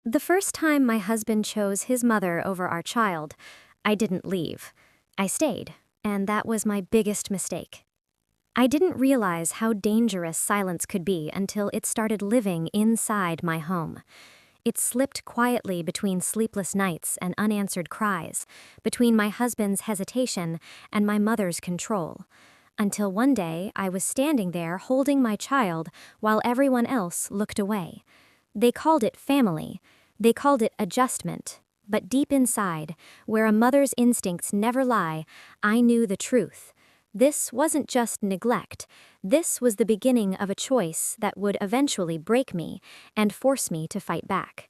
The first time my husband chose his mother over our child, I didn't leave. I stayed, and that was my biggest mistake. I didn't realize how dangerous silence could be until it started living inside my home. It slipped quietly between sleepless nights and unanswered cries, between my husband's hesitation and my mother's control. Until one day I was standing there holding my child while everyone else looked away. They called it family. They called it adjustment. But deep inside, where a mother's instincts never lie, I knew the truth. This wasn't just neglect. This was the beginning of a choice that would eventually break me and force me to fight back.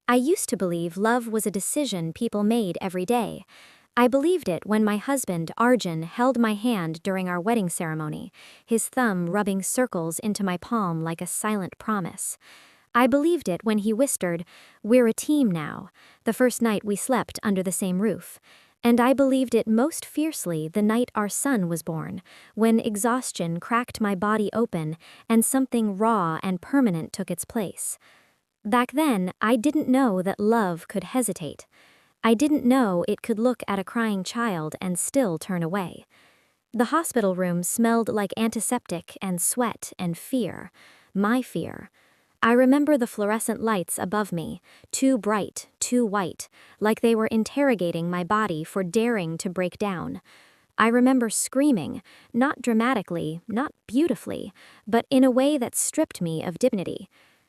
I used to believe love was a decision people made every day. I believed it when my husband, Arjun, held my hand during our wedding ceremony, his thumb rubbing circles into my palm like a silent promise. I believed it when he whispered, "We're a team now," the first night we slept under the same roof. And I believed it most fiercely the night our son was born, when exhaustion cracked my body open and something raw and permanent took its place. Back then, I didn't know that love could hesitate. I didn't know it could look at a crying child and still turn away. The hospital room smelled like antiseptic and sweat and fear. My fear. I remember the fluorescent lights above me, too bright, too white, like they were interrogating my body for daring to break down. I remember screaming, not dramatically, not beautifully, but in a way that stripped me of dignity.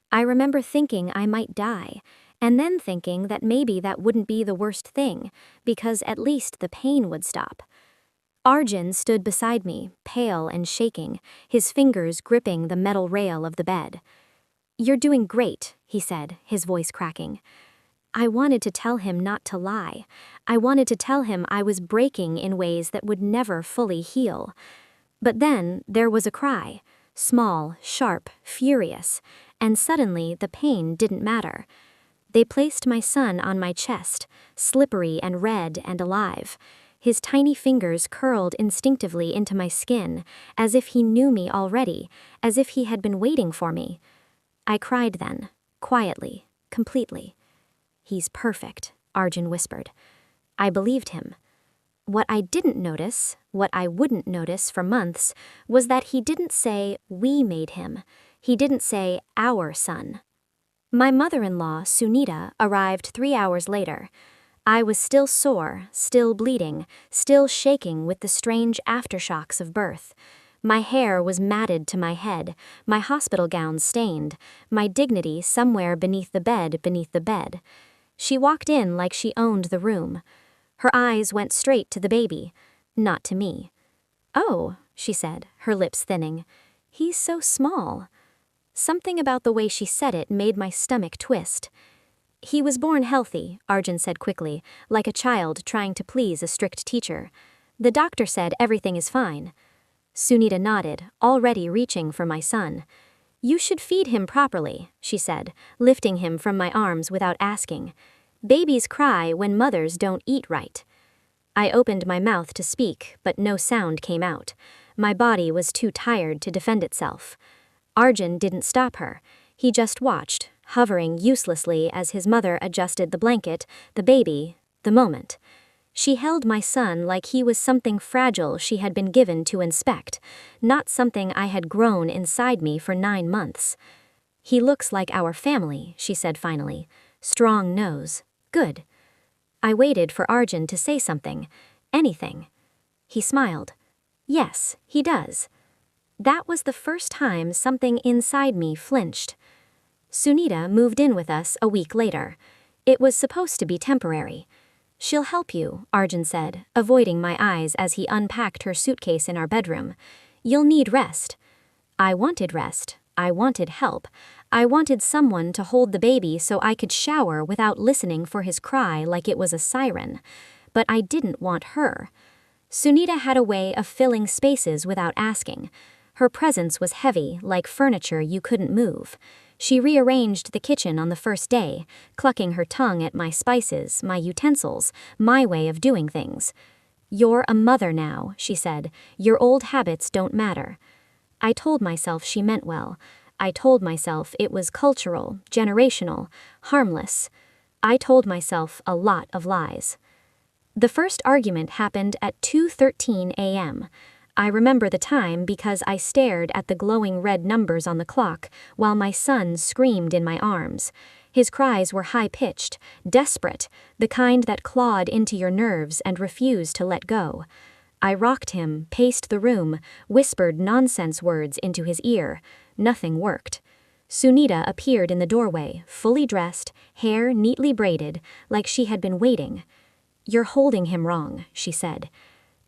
I remember thinking I might die, and then thinking that maybe that wouldn't be the worst thing, because at least the pain would stop. Arjun stood beside me, pale and shaking, his fingers gripping the metal rail of the bed. "You're doing great," he said, his voice cracking. I wanted to tell him not to lie. I wanted to tell him I was breaking in ways that would never fully heal. But then there was a cry, small, sharp, furious, and suddenly the pain didn't matter. They placed my son on my chest, slippery and red and alive. His tiny fingers curled instinctively into my skin, as if he knew me already, as if he had been waiting for me. I cried then, quietly, completely. "He's perfect," Arjun whispered. I believed him. What I didn't notice, what I wouldn't notice for months, was that he didn't say, "We made him." He didn't say, "Our son." My mother-in-law, Sunita, arrived 3 hours later. I was still sore, still bleeding, still shaking with the strange aftershocks of birth. My hair was matted to my head, my hospital gown stained, my dignity somewhere beneath the bed. She walked in like she owned the room. Her eyes went straight to the baby, not to me. "Oh," she said, her lips thinning. "He's so small." Something about the way she said it made my stomach twist. "He was born healthy," Arjun said quickly, like a child trying to please a strict teacher. "The doctor said everything is fine." Sunita nodded, already reaching for my son. "You should feed him properly," she said, lifting him from my arms without asking. "Babies cry when mothers don't eat right." I opened my mouth to speak, but no sound came out. My body was too tired to defend itself. Arjun didn't stop her. He just watched, hovering uselessly as his mother adjusted the blanket, the baby, the moment. She held my son like he was something fragile she had been given to inspect, not something I had grown inside me for 9 months. "He looks like our family," she said finally. "Strong nose. Good." I waited for Arjun to say something. Anything. He smiled. "Yes, he does." That was the first time something inside me flinched. Sunita moved in with us a week later. It was supposed to be temporary. "She'll help you," Arjun said, avoiding my eyes as he unpacked her suitcase in our bedroom. "You'll need rest." I wanted rest. I wanted help. I wanted someone to hold the baby so I could shower without listening for his cry like it was a siren. But I didn't want her. Sunita had a way of filling spaces without asking. Her presence was heavy, like furniture you couldn't move. She rearranged the kitchen on the first day, clucking her tongue at my spices, my utensils, my way of doing things. "You're a mother now," she said. "Your old habits don't matter." I told myself she meant well. I told myself it was cultural, generational, harmless. I told myself a lot of lies. The first argument happened at 2:13 a.m. I remember the time because I stared at the glowing red numbers on the clock while my son screamed in my arms. His cries were high-pitched, desperate, the kind that clawed into your nerves and refused to let go. I rocked him, paced the room, whispered nonsense words into his ear. Nothing worked. Sunita appeared in the doorway, fully dressed, hair neatly braided, like she had been waiting. "You're holding him wrong," she said.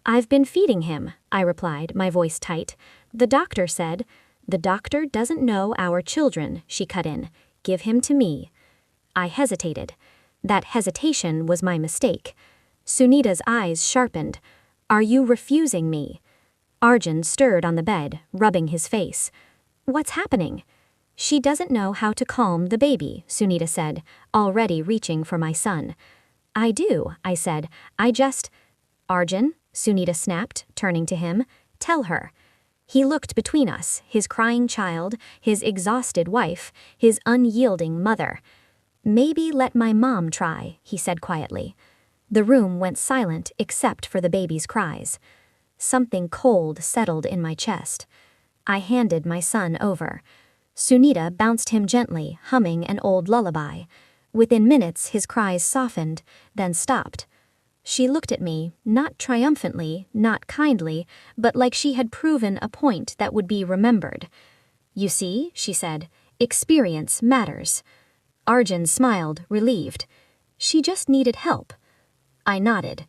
"I've been feeding him," I replied, my voice tight. "The doctor said—" "The doctor doesn't know our children," she cut in. "Give him to me." I hesitated. That hesitation was my mistake. Sunita's eyes sharpened. "Are you refusing me?" Arjun stirred on the bed, rubbing his face. "What's happening?" "She doesn't know how to calm the baby," Sunita said, already reaching for my son. "I do," I said. "I just—" "Arjun," Sunita snapped, turning to him. "Tell her." He looked between us, his crying child, his exhausted wife, his unyielding mother. "Maybe let my mom try," he said quietly. The room went silent except for the baby's cries. Something cold settled in my chest. I handed my son over. Sunita bounced him gently, humming an old lullaby. Within minutes his cries softened, then stopped. She looked at me, not triumphantly, not kindly, but like she had proven a point that would be remembered. "You see," she said, "experience matters." Arjun smiled, relieved. She just needed help. I nodded.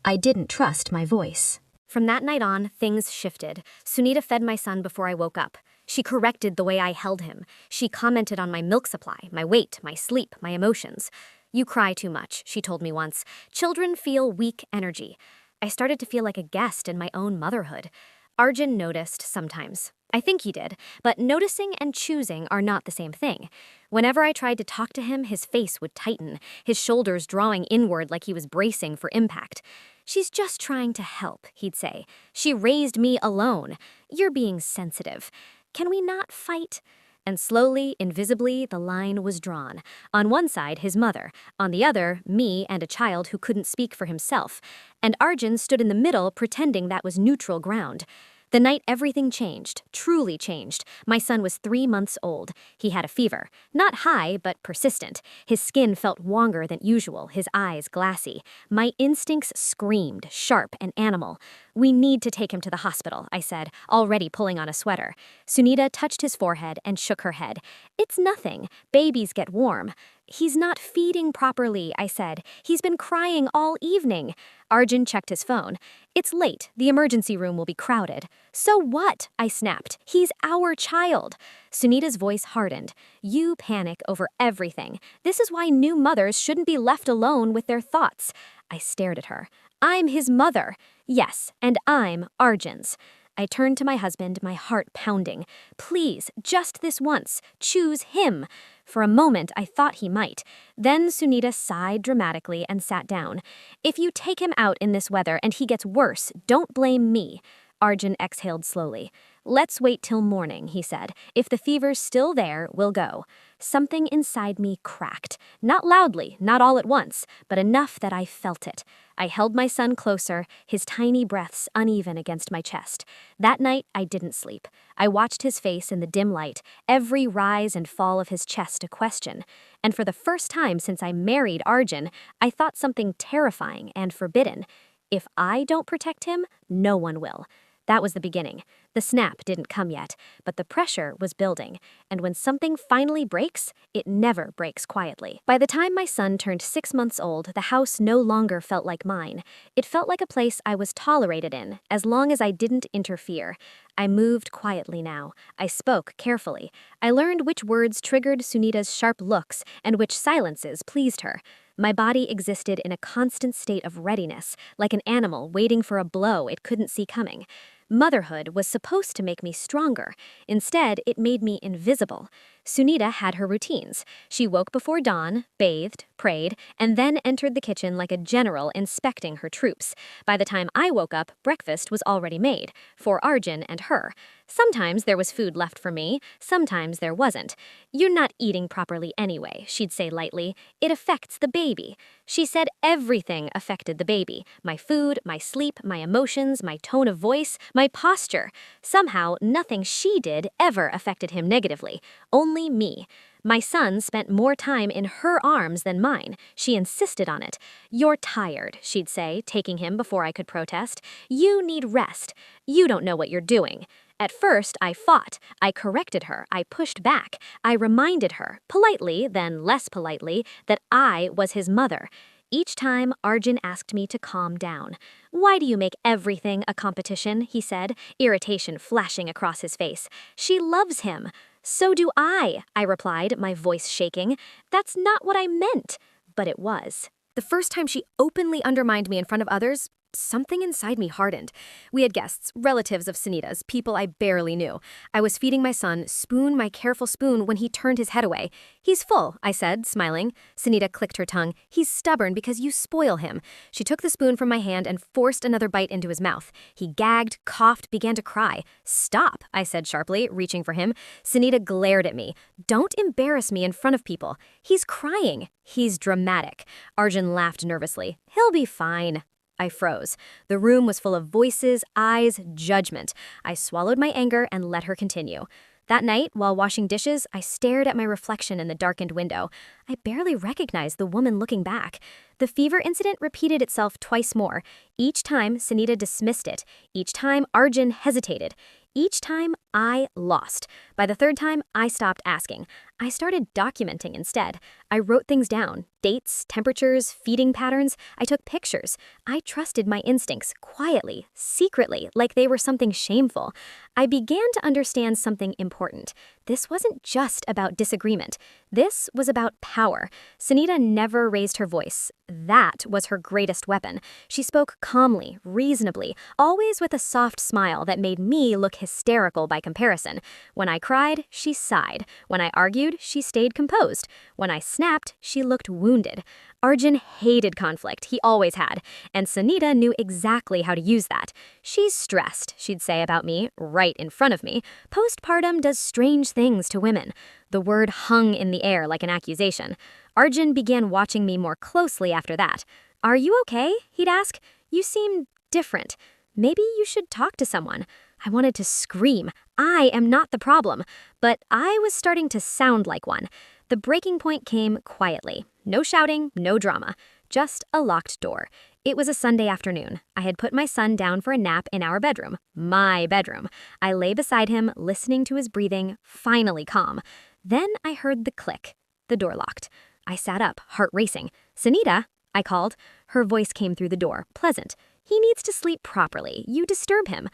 I didn't trust my voice. From that night on, things shifted. Sunita fed my son before I woke up. She corrected the way I held him. She commented on my milk supply, my weight, my sleep, my emotions. "You cry too much," she told me once. "Children feel weak energy." I started to feel like a guest in my own motherhood. Arjun noticed sometimes. I think he did, but noticing and choosing are not the same thing. Whenever I tried to talk to him, his face would tighten, his shoulders drawing inward like he was bracing for impact. "She's just trying to help," he'd say. "She raised me alone. You're being sensitive. Can we not fight?" And slowly, invisibly, the line was drawn. On one side, his mother. On the other, me and a child who couldn't speak for himself. And Arjun stood in the middle, pretending that was neutral ground. The night everything changed, truly changed. My son was 3 months old. He had a fever. Not high, but persistent. His skin felt longer than usual, his eyes glassy. My instincts screamed, sharp and animal. "We need to take him to the hospital," I said, already pulling on a sweater. Sunita touched his forehead and shook her head. "It's nothing. Babies get warm." "He's not feeding properly," I said. "He's been crying all evening." Arjun checked his phone. "It's late. The emergency room will be crowded." "So what?" I snapped. "He's our child." Sunita's voice hardened. "You panic over everything. This is why new mothers shouldn't be left alone with their thoughts." I stared at her. "I'm his mother." "Yes, and I'm Arjun's." I turned to my husband, my heart pounding. "Please, just this once, choose him." For a moment, I thought he might. Then Sunita sighed dramatically and sat down. "If you take him out in this weather and he gets worse, don't blame me." Arjun exhaled slowly. "Let's wait till morning," he said. "If the fever's still there, we'll go." Something inside me cracked. Not loudly, not all at once, but enough that I felt it. I held my son closer, his tiny breaths uneven against my chest. That night, I didn't sleep. I watched his face in the dim light, every rise and fall of his chest a question. And for the first time since I married Arjun, I thought something terrifying and forbidden. If I don't protect him, no one will. That was the beginning. The snap didn't come yet, but the pressure was building. And when something finally breaks, it never breaks quietly. By the time my son turned 6 months old, the house no longer felt like mine. It felt like a place I was tolerated in, as long as I didn't interfere. I moved quietly now. I spoke carefully. I learned which words triggered Sunita's sharp looks and which silences pleased her. My body existed in a constant state of readiness, like an animal waiting for a blow it couldn't see coming. Motherhood was supposed to make me stronger. Instead, it made me invisible. Sunita had her routines. She woke before dawn, bathed, prayed, and then entered the kitchen like a general inspecting her troops. By the time I woke up, breakfast was already made, for Arjun and her. Sometimes there was food left for me, sometimes there wasn't. You're not eating properly anyway, she'd say lightly. It affects the baby. She said everything affected the baby. My food, my sleep, my emotions, my tone of voice, my posture. Somehow, nothing she did ever affected him negatively. Only me. My son spent more time in her arms than mine. She insisted on it. You're tired, she'd say, taking him before I could protest. You need rest. You don't know what you're doing. At first, I fought. I corrected her. I pushed back. I reminded her, politely, then less politely, that I was his mother. Each time, Arjun asked me to calm down. Why do you make everything a competition, he said, irritation flashing across his face. She loves him. So do I replied, my voice shaking. That's not what I meant. But it was. The first time she openly undermined me in front of others, something inside me hardened. We had guests, relatives of Sunita's, people I barely knew. I was feeding my son, my careful spoon, when he turned his head away. He's full, I said, smiling. Sunita clicked her tongue. He's stubborn because you spoil him. She took the spoon from my hand and forced another bite into his mouth. He gagged, coughed, began to cry. Stop, I said sharply, reaching for him. Sunita glared at me. Don't embarrass me in front of people. He's crying. He's dramatic. Arjun laughed nervously. He'll be fine. I froze. The room was full of voices, eyes, judgment. I swallowed my anger and let her continue. That night, while washing dishes, I stared at my reflection in the darkened window. I barely recognized the woman looking back. The fever incident repeated itself twice more. Each time, Sunita dismissed it. Each time, Arjun hesitated. Each time, I lost. By the third time, I stopped asking. I started documenting instead. I wrote things down, dates, temperatures, feeding patterns. I took pictures. I trusted my instincts, quietly, secretly, like they were something shameful. I began to understand something important. This wasn't just about disagreement. This was about power. Sunita never raised her voice. That was her greatest weapon. She spoke calmly, reasonably, always with a soft smile that made me look hysterical by comparison. When I cried, she sighed. When I argued, she stayed composed. When I snapped, she looked wounded. Arjun hated conflict, he always had, and Sunita knew exactly how to use that. She's stressed, she'd say about me, right in front of me. Postpartum does strange things to women. The word hung in the air like an accusation. Arjun began watching me more closely after that. Are you okay? He'd ask. You seem different. Maybe you should talk to someone. I wanted to scream. I am not the problem. But I was starting to sound like one. The breaking point came quietly. No shouting, no drama. Just a locked door. It was a Sunday afternoon. I had put my son down for a nap in our bedroom. My bedroom. I lay beside him, listening to his breathing, finally calm. Then I heard the click. The door locked. I sat up, heart racing. Sunita, I called. Her voice came through the door, pleasant. He needs to sleep properly. You disturb him.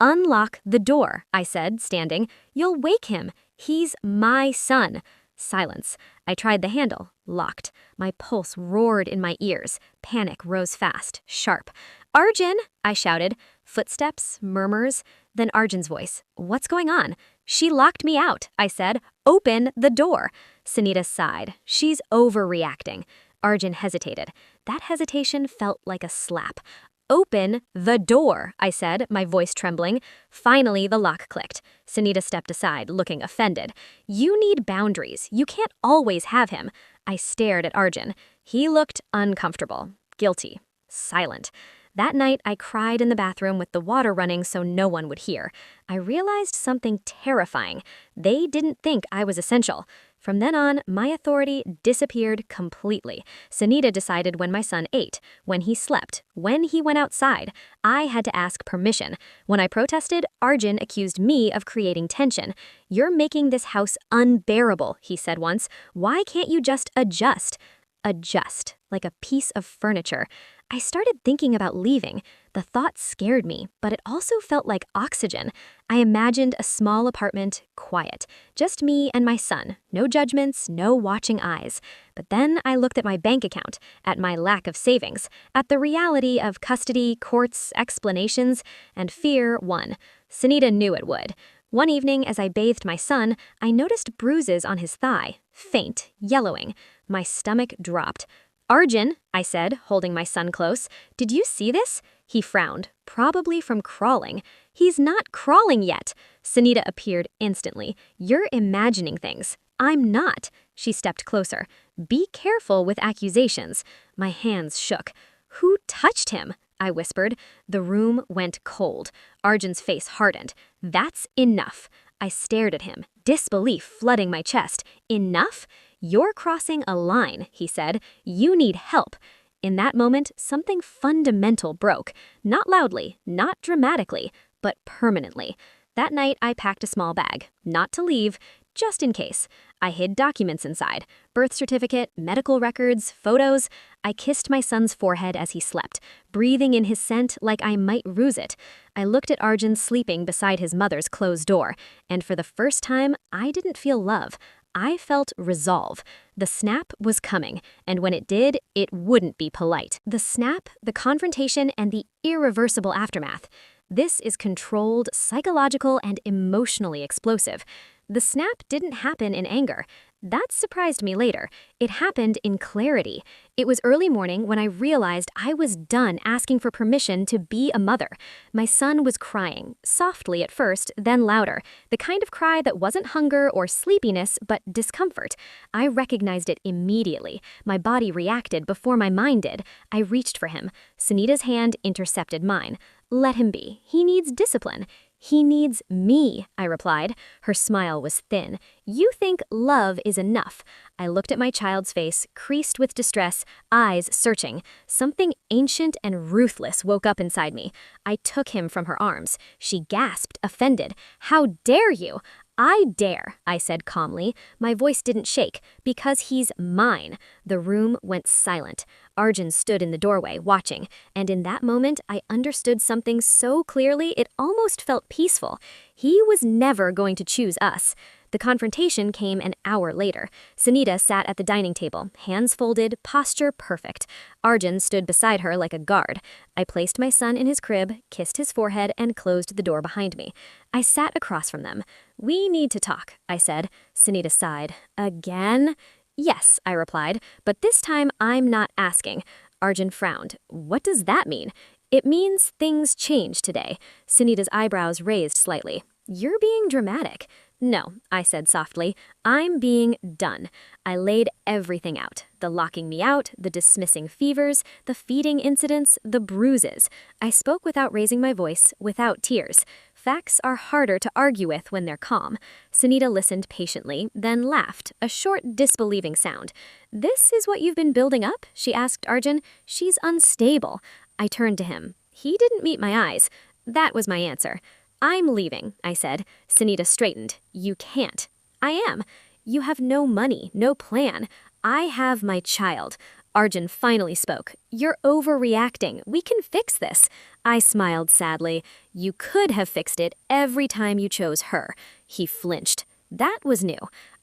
Unlock the door, I said, standing. You'll wake him. He's my son. Silence. I tried the handle. Locked. My pulse roared in my ears. Panic rose fast, sharp. Arjun, I shouted. Footsteps, murmurs. Then Arjun's voice. What's going on? She locked me out, I said. Open the door. Sunita sighed. She's overreacting. Arjun hesitated. That hesitation felt like a slap. Open the door, I said, my voice trembling. Finally, the lock clicked. Sunita stepped aside, looking offended. You need boundaries. You can't always have him. I stared at Arjun. He looked uncomfortable, guilty, silent. That night, I cried in the bathroom with the water running so no one would hear. I realized something terrifying. They didn't think I was essential. From then on, my authority disappeared completely. Sunita decided when my son ate, when he slept, when he went outside. I had to ask permission. When I protested, Arjun accused me of creating tension. You're making this house unbearable, he said once. Why can't you just adjust? Adjust, like a piece of furniture. I started thinking about leaving. The thought scared me, but it also felt like oxygen. I imagined a small apartment, quiet. Just me and my son. No judgments, no watching eyes. But then I looked at my bank account, at my lack of savings, at the reality of custody, courts, explanations, and fear won. Sunita knew it would. One evening, as I bathed my son, I noticed bruises on his thigh, faint, yellowing. My stomach dropped. Arjun, I said, holding my son close, did you see this? He frowned, probably from crawling. He's not crawling yet. Sunita appeared instantly. You're imagining things. I'm not. She stepped closer. Be careful with accusations. My hands shook. Who touched him? I whispered. The room went cold. Arjun's face hardened. That's enough. I stared at him, disbelief flooding my chest. Enough? You're crossing a line, he said. You need help. In that moment, something fundamental broke. Not loudly, not dramatically, but permanently. That night, I packed a small bag. Not to leave, just in case. I hid documents inside. Birth certificate, medical records, photos. I kissed my son's forehead as he slept, breathing in his scent like I might ruse it. I looked at Arjun sleeping beside his mother's closed door, and for the first time, I didn't feel love. I felt resolve. The snap was coming, and when it did, it wouldn't be polite. The snap, the confrontation, and the irreversible aftermath. This is controlled, psychological, and emotionally explosive. The snap didn't happen in anger. That surprised me later. It happened in clarity. It was early morning when I realized I was done asking for permission to be a mother. My son was crying, softly at first, then louder. The kind of cry that wasn't hunger or sleepiness, but discomfort. I recognized it immediately. My body reacted before my mind did. I reached for him. Sunita's hand intercepted mine. Let him be. He needs discipline. He needs me, I replied. Her smile was thin. You think love is enough. I looked at my child's face, creased with distress, eyes searching. Something ancient and ruthless woke up inside me. I took him from her arms. She gasped, offended. How dare you? I dare, I said calmly. My voice didn't shake, because he's mine. The room went silent. Arjun stood in the doorway, watching, and in that moment, I understood something so clearly it almost felt peaceful. He was never going to choose us. The confrontation came an hour later. Sunita sat at the dining table, hands folded, posture perfect. Arjun stood beside her like a guard. I placed my son in his crib, kissed his forehead, and closed the door behind me. I sat across from them. We need to talk, I said. Sunita sighed. Again? Yes, I replied, but this time I'm not asking. Arjun frowned. What does that mean? It means things changed today. Sunita's eyebrows raised slightly. You're being dramatic. No, I said softly. I'm being done. I laid everything out. The locking me out, the dismissing fevers, the feeding incidents, the bruises. I spoke without raising my voice, without tears. Facts are harder to argue with when they're calm. Sunita listened patiently, then laughed, a short, disbelieving sound. This is what you've been building up? She asked Arjun. She's unstable. I turned to him. He didn't meet my eyes. That was my answer. I'm leaving, I said. Sunita straightened. You can't. I am. You have no money, no plan. I have my child. Arjun finally spoke. You're overreacting. We can fix this. I smiled sadly. You could have fixed it every time you chose her. He flinched. That was new.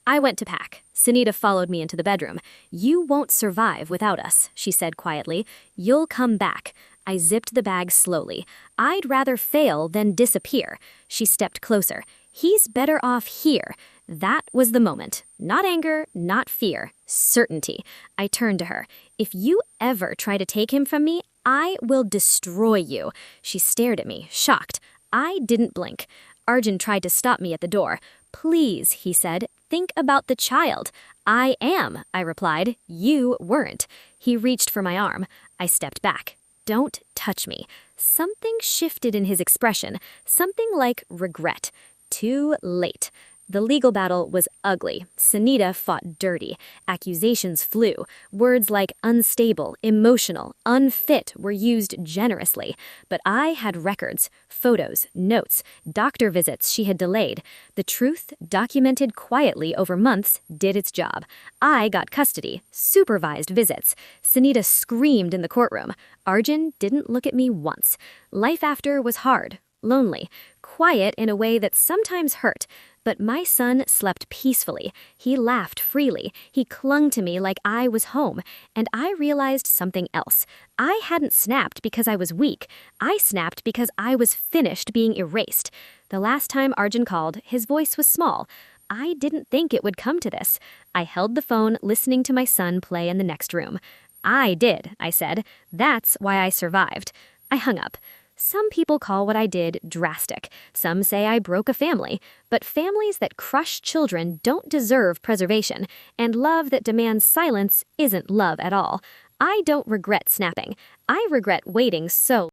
I went to pack. Sunita followed me into the bedroom. You won't survive without us, she said quietly. You'll come back. I zipped the bag slowly. I'd rather fail than disappear. She stepped closer. He's better off here. That was the moment. Not anger, not fear. Certainty. I turned to her. If you ever try to take him from me, I will destroy you. She stared at me, shocked. I didn't blink. Arjun tried to stop me at the door. Please, he said, think about the child. I am, I replied. You weren't. He reached for my arm. I stepped back. Don't touch me. Something shifted in his expression, something like regret. Too late. The legal battle was ugly. Sunita fought dirty. Accusations flew. Words like unstable, emotional, unfit were used generously. But I had records, photos, notes, doctor visits she had delayed. The truth, documented quietly over months, did its job. I got custody, supervised visits. Sunita screamed in the courtroom. Arjun didn't look at me once. Life after was hard, lonely, quiet in a way that sometimes hurt. But my son slept peacefully. He laughed freely. He clung to me like I was home. And I realized something else. I hadn't snapped because I was weak. I snapped because I was finished being erased. The last time Arjun called, his voice was small. I didn't think it would come to this. I held the phone, listening to my son play in the next room. I did, I said. That's why I survived. I hung up. Some people call what I did drastic. Some say I broke a family. But families that crush children don't deserve preservation, and love that demands silence isn't love at all. I don't regret snapping. I regret waiting so